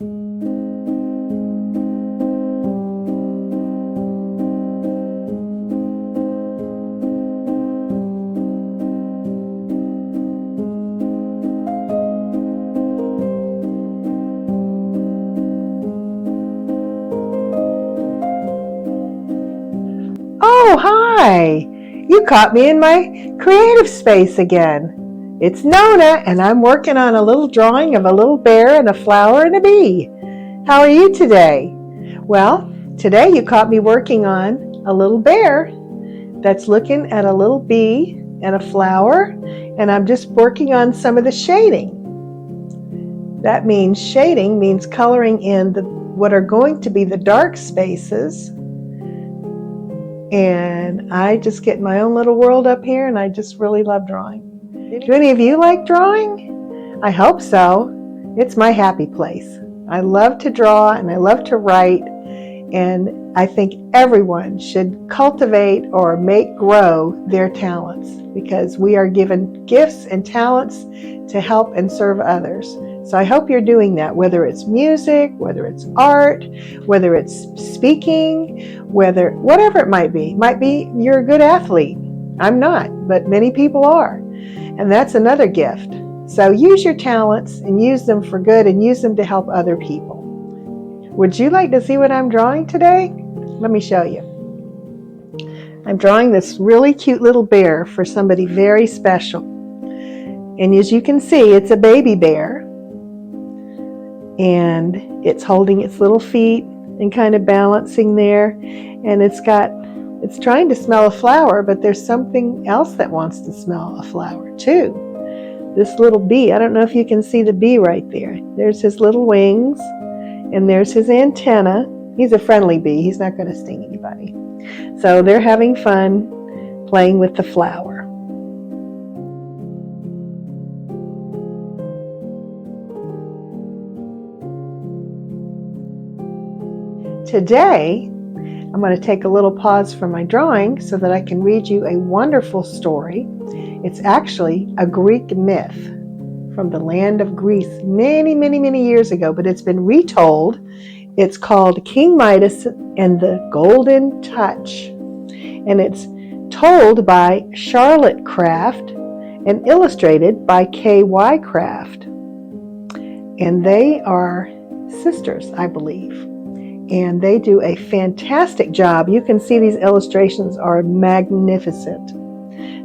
Oh, hi! You caught me in my creative space again. It's Nonna, and I'm working on a little drawing of a little bear and a flower and a bee. How are you today? Well, today you caught me working on a little bear that's looking at a little bee and a flower, and I'm just working on some of the shading. That means shading means coloring in what are going to be the dark spaces. And I just get my own little world up here, and I just really love drawing. Do any of you like drawing? I hope so. It's my happy place. I love to draw and I love to write, and I think everyone should cultivate or grow their talents, because we are given gifts and talents to help and serve others. So I hope you're doing that, whether it's music, whether it's art, whether it's speaking, whatever it might be. Might be you're a good athlete. I'm not, but many people are. And that's another gift. So use your talents and use them for good and use them to help other people. Would you like to see what I'm drawing today? Let me show you. I'm drawing this really cute little bear for somebody very special. And as you can see, it's a baby bear. And it's holding its little feet and kind of balancing there. And it's trying to smell a flower, but there's something else that wants to smell a flower too. This little bee, I don't know if you can see the bee right there. There's his little wings, and there's his antenna. He's a friendly bee. He's not going to sting anybody. So they're having fun playing with the flower. Today, I'm going to take a little pause from my drawing so that I can read you a wonderful story. It's actually a Greek myth from the land of Greece many, many, many years ago, but it's been retold. It's called King Midas and the Golden Touch. And it's told by Charlotte Craft and illustrated by K.Y. Craft. And they are sisters, I believe. And they do a fantastic job. You can see these illustrations are magnificent.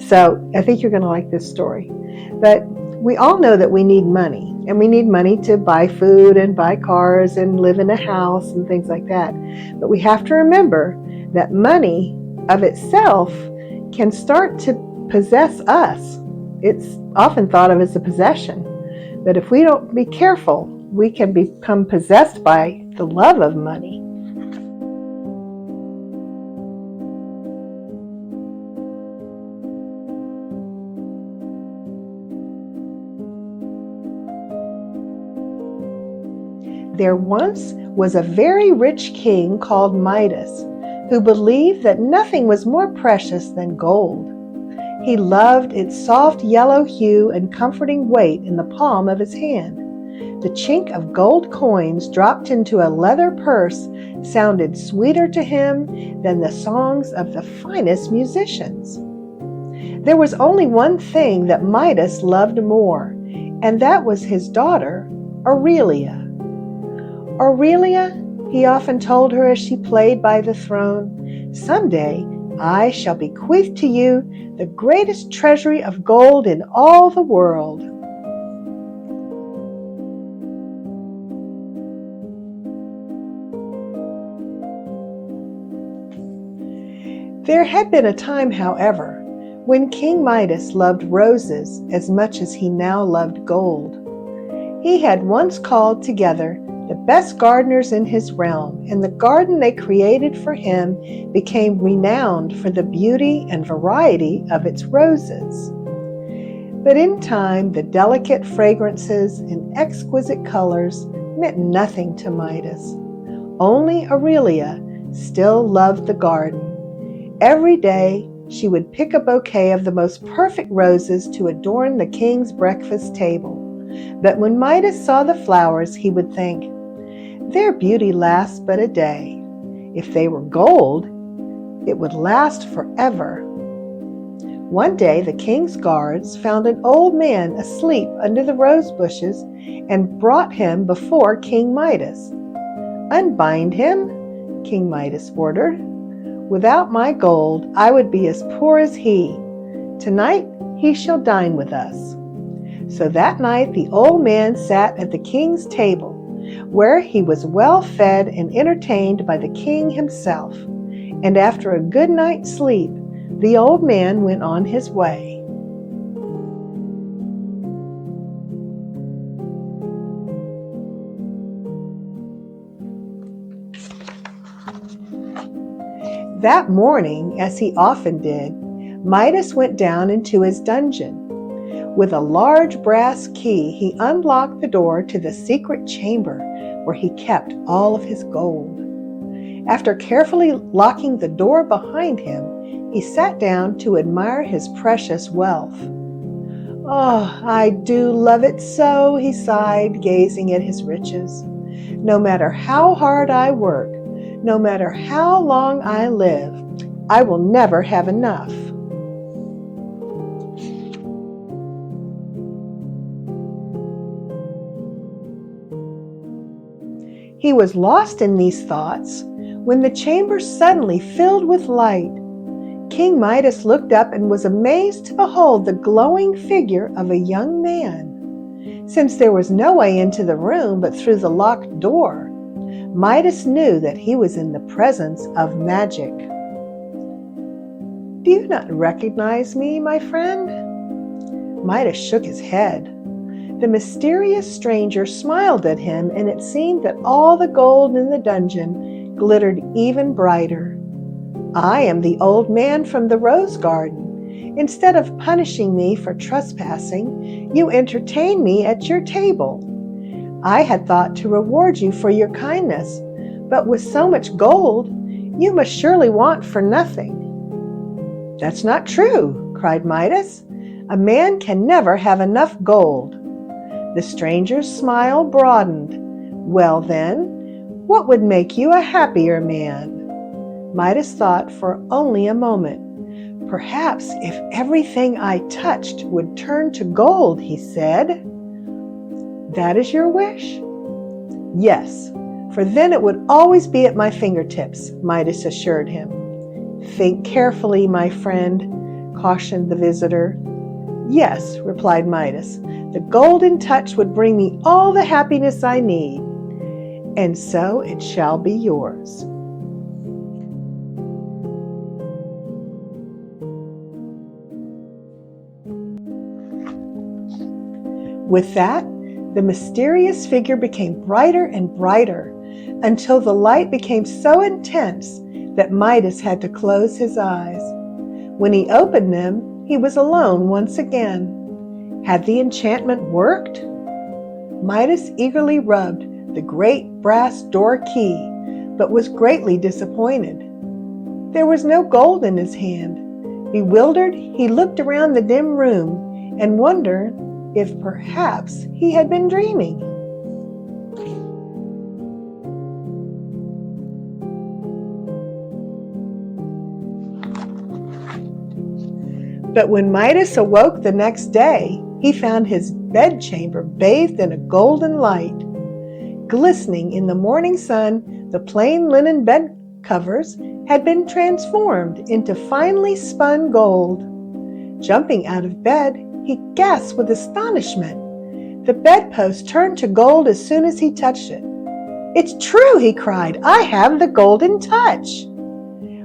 So I think you're going to like this story. But we all know that we need money. And we need money to buy food and buy cars and live in a house and things like that. But we have to remember that money of itself can start to possess us. It's often thought of as a possession. But if we don't be careful, we can become possessed by the love of money. There once was a very rich king called Midas, who believed that nothing was more precious than gold. He loved its soft yellow hue and comforting weight in the palm of his hand. The chink of gold coins dropped into a leather purse sounded sweeter to him than the songs of the finest musicians. There was only one thing that Midas loved more, and that was his daughter, Aurelia. Aurelia, he often told her as she played by the throne, someday I shall bequeath to you the greatest treasury of gold in all the world. There had been a time, however, when King Midas loved roses as much as he now loved gold. He had once called together the best gardeners in his realm, and the garden they created for him became renowned for the beauty and variety of its roses. But in time, the delicate fragrances and exquisite colors meant nothing to Midas. Only Aurelia still loved the garden. Every day, she would pick a bouquet of the most perfect roses to adorn the king's breakfast table. But when Midas saw the flowers, he would think, Their beauty lasts but a day. If they were gold, it would last forever. One day the king's guards found an old man asleep under the rose bushes and brought him before King Midas. "Unbind him," King Midas ordered. "Without my gold, I would be as poor as he. Tonight he shall dine with us." So that night the old man sat at the king's table, where he was well fed and entertained by the king himself. And after a good night's sleep, the old man went on his way. That morning, as he often did, Midas went down into his dungeon. With a large brass key, he unlocked the door to the secret chamber where he kept all of his gold. After carefully locking the door behind him, he sat down to admire his precious wealth. "Oh, I do love it so," he sighed, gazing at his riches. "No matter how hard I work, no matter how long I live, I will never have enough." He was lost in these thoughts when the chamber suddenly filled with light. King Midas looked up and was amazed to behold the glowing figure of a young man. Since there was no way into the room but through the locked door, Midas knew that he was in the presence of magic. "Do you not recognize me, my friend?" Midas shook his head. The mysterious stranger smiled at him, and it seemed that all the gold in the dungeon glittered even brighter. "I am the old man from the rose garden. Instead of punishing me for trespassing, you entertain me at your table. I had thought to reward you for your kindness, but with so much gold, you must surely want for nothing." "That's not true," cried Midas. "A man can never have enough gold." The stranger's smile broadened. "Well then, what would make you a happier man?" Midas thought for only a moment. "Perhaps if everything I touched would turn to gold," he said. "That is your wish?" "Yes, for then it would always be at my fingertips," Midas assured him. "Think carefully, my friend," cautioned the visitor. "Yes," replied Midas, "the golden touch would bring me all the happiness I need, and so it shall be yours." With that, the mysterious figure became brighter and brighter until the light became so intense that Midas had to close his eyes. When he opened them, he was alone once again. Had the enchantment worked? Midas eagerly rubbed the great brass door key, but was greatly disappointed. There was no gold in his hand. Bewildered, he looked around the dim room and wondered if perhaps he had been dreaming. But when Midas awoke the next day, he found his bedchamber bathed in a golden light. Glistening in the morning sun, the plain linen bed covers had been transformed into finely spun gold. Jumping out of bed, he gasped with astonishment. The bedpost turned to gold as soon as he touched it. "It's true," he cried. "I have the golden touch."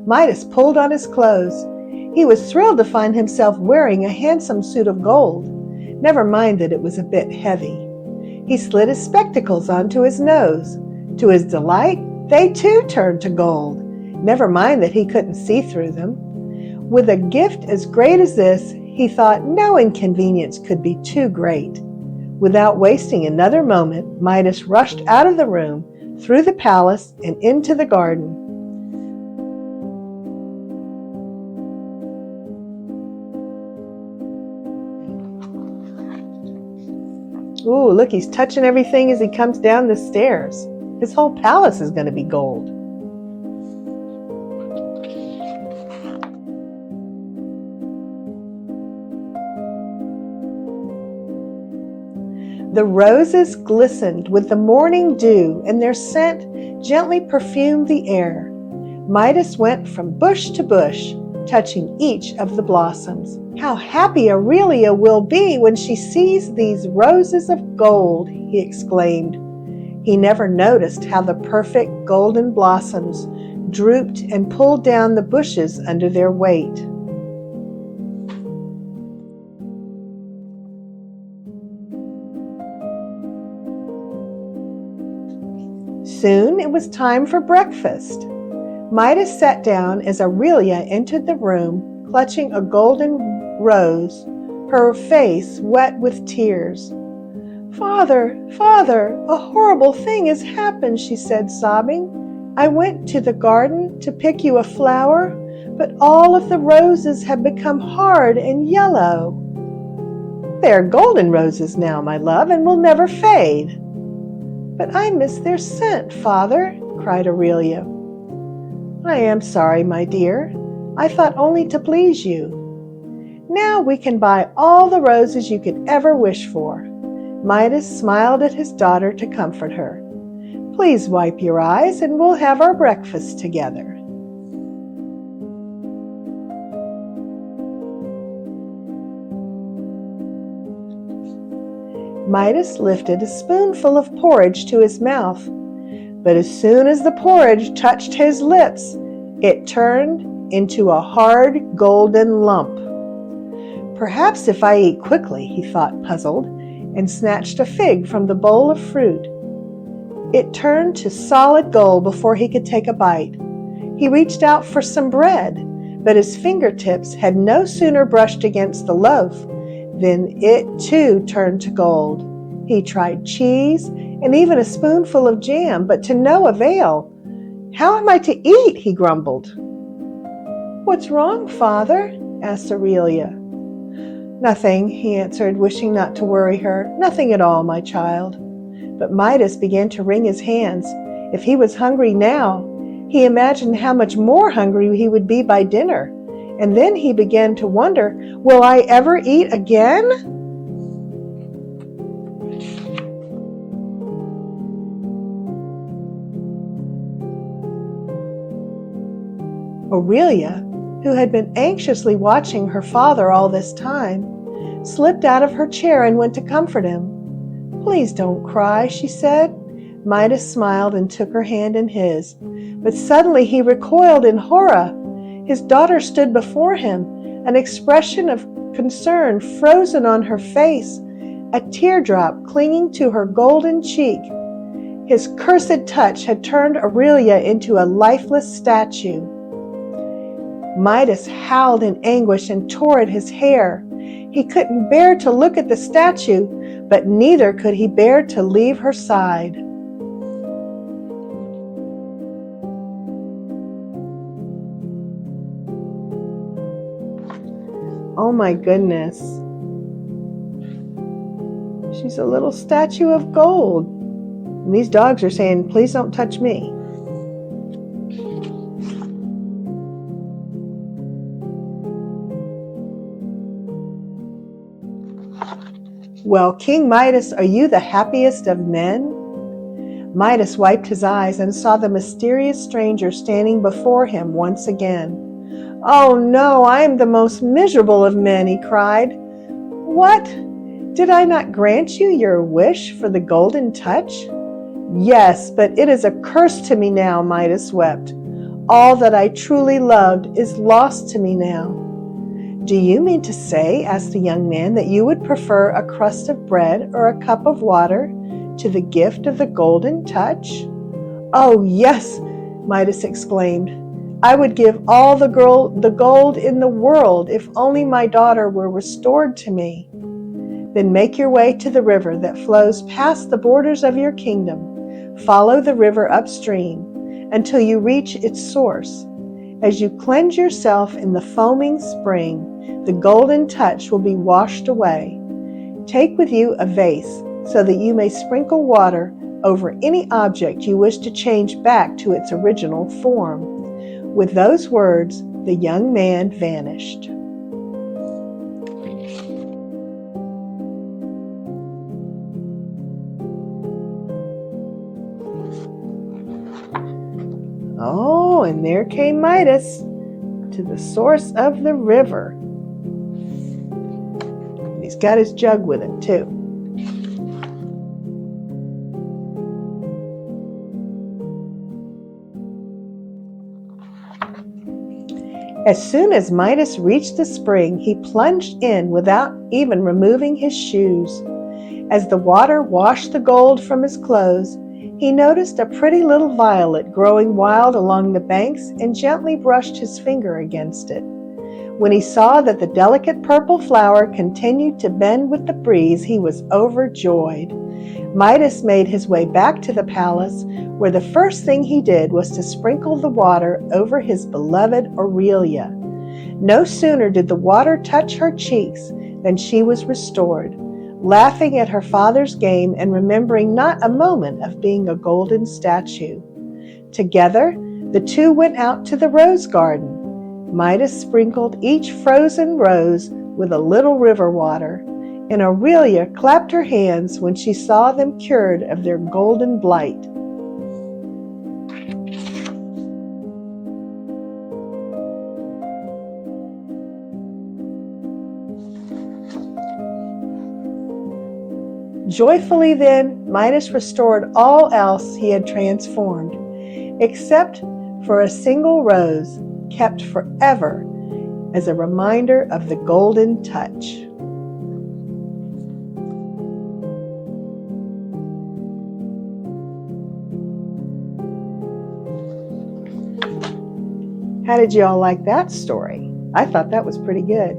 Midas pulled on his clothes. He was thrilled to find himself wearing a handsome suit of gold. Never mind that it was a bit heavy. He slid his spectacles onto his nose. To his delight, they too turned to gold. Never mind that he couldn't see through them. With a gift as great as this, he thought no inconvenience could be too great. Without wasting another moment, Midas rushed out of the room, through the palace, and into the garden. Ooh, look, he's touching everything as he comes down the stairs. His whole palace is going to be gold. The roses glistened with the morning dew, and their scent gently perfumed the air. Midas went from bush to bush, touching each of the blossoms. "How happy Aurelia will be when she sees these roses of gold," he exclaimed. He never noticed how the perfect golden blossoms drooped and pulled down the bushes under their weight. Soon it was time for breakfast. Midas sat down as Aurelia entered the room, clutching a golden rose, her face wet with tears. "Father, Father, a horrible thing has happened," she said, sobbing. "I went to the garden to pick you a flower, but all of the roses have become hard and yellow." "They are golden roses now, my love, and will never fade." "But I miss their scent, Father," cried Aurelia. "I am sorry, my dear. I thought only to please you. Now we can buy all the roses you could ever wish for." Midas smiled at his daughter to comfort her. "Please wipe your eyes and we'll have our breakfast together." Midas lifted a spoonful of porridge to his mouth, but as soon as the porridge touched his lips, it turned into a hard golden lump. "Perhaps if I eat quickly," he thought, puzzled, and snatched a fig from the bowl of fruit. It turned to solid gold before he could take a bite. He reached out for some bread, but his fingertips had no sooner brushed against the loaf than it too turned to gold. He tried cheese and even a spoonful of jam, but to no avail. "How am I to eat?" he grumbled. "What's wrong, Father?" asked Aurelia. "Nothing," he answered, wishing not to worry her. "Nothing at all, my child." But Midas began to wring his hands. If he was hungry now, he imagined how much more hungry he would be by dinner. And then he began to wonder, "Will I ever eat again?" Aurelia, who had been anxiously watching her father all this time, slipped out of her chair and went to comfort him. "Please don't cry," she said. Midas smiled and took her hand in his, but suddenly he recoiled in horror. His daughter stood before him, an expression of concern frozen on her face, a teardrop clinging to her golden cheek. His cursed touch had turned Aurelia into a lifeless statue. Midas howled in anguish and tore at his hair. He couldn't bear to look at the statue, but neither could he bear to leave her side. Oh my goodness. She's a little statue of gold. And these dogs are saying, "Please don't touch me." "Well, King Midas, are you the happiest of men?" Midas wiped his eyes and saw the mysterious stranger standing before him once again. "Oh no, I am the most miserable of men," he cried. "What? Did I not grant you your wish for the golden touch?" "Yes, but it is a curse to me now," Midas wept. "All that I truly loved is lost to me now." "Do you mean to say," asked the young man, "that you would prefer a crust of bread or a cup of water to the gift of the golden touch?" "Oh, yes," Midas exclaimed. "I would give all the gold in the world if only my daughter were restored to me." "Then make your way to the river that flows past the borders of your kingdom. Follow the river upstream until you reach its source. As you cleanse yourself in the foaming spring, the golden touch will be washed away. Take with you a vase so that you may sprinkle water over any object you wish to change back to its original form. With those words, the young man vanished. Oh, and there came Midas to the source of the river. And he's got his jug with him, too. As soon as Midas reached the spring, he plunged in without even removing his shoes. As the water washed the gold from his clothes, he noticed a pretty little violet growing wild along the banks and gently brushed his finger against it. When he saw that the delicate purple flower continued to bend with the breeze, he was overjoyed. Midas made his way back to the palace, where the first thing he did was to sprinkle the water over his beloved Aurelia. No sooner did the water touch her cheeks than she was restored, laughing at her father's game and remembering not a moment of being a golden statue. Together, the two went out to the rose garden. Midas sprinkled each frozen rose with a little river water, and Aurelia clapped her hands when she saw them cured of their golden blight. Joyfully then, Midas restored all else he had transformed, except for a single rose kept forever as a reminder of the golden touch. How did you all like that story? I thought that was pretty good.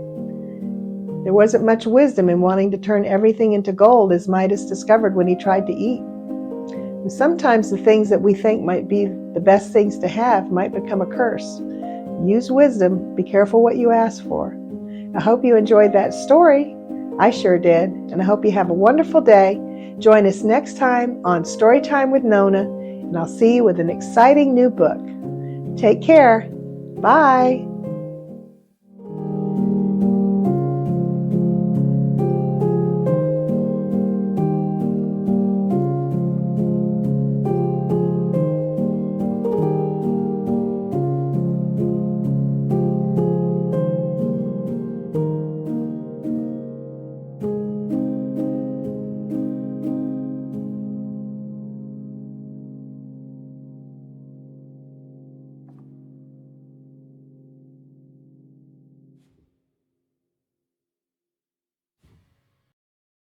There wasn't much wisdom in wanting to turn everything into gold, as Midas discovered when he tried to eat. And sometimes the things that we think might be the best things to have might become a curse. Use wisdom. Be careful what you ask for. I hope you enjoyed that story. I sure did. And I hope you have a wonderful day. Join us next time on Storytime with Nonna, and I'll see you with an exciting new book. Take care. Bye.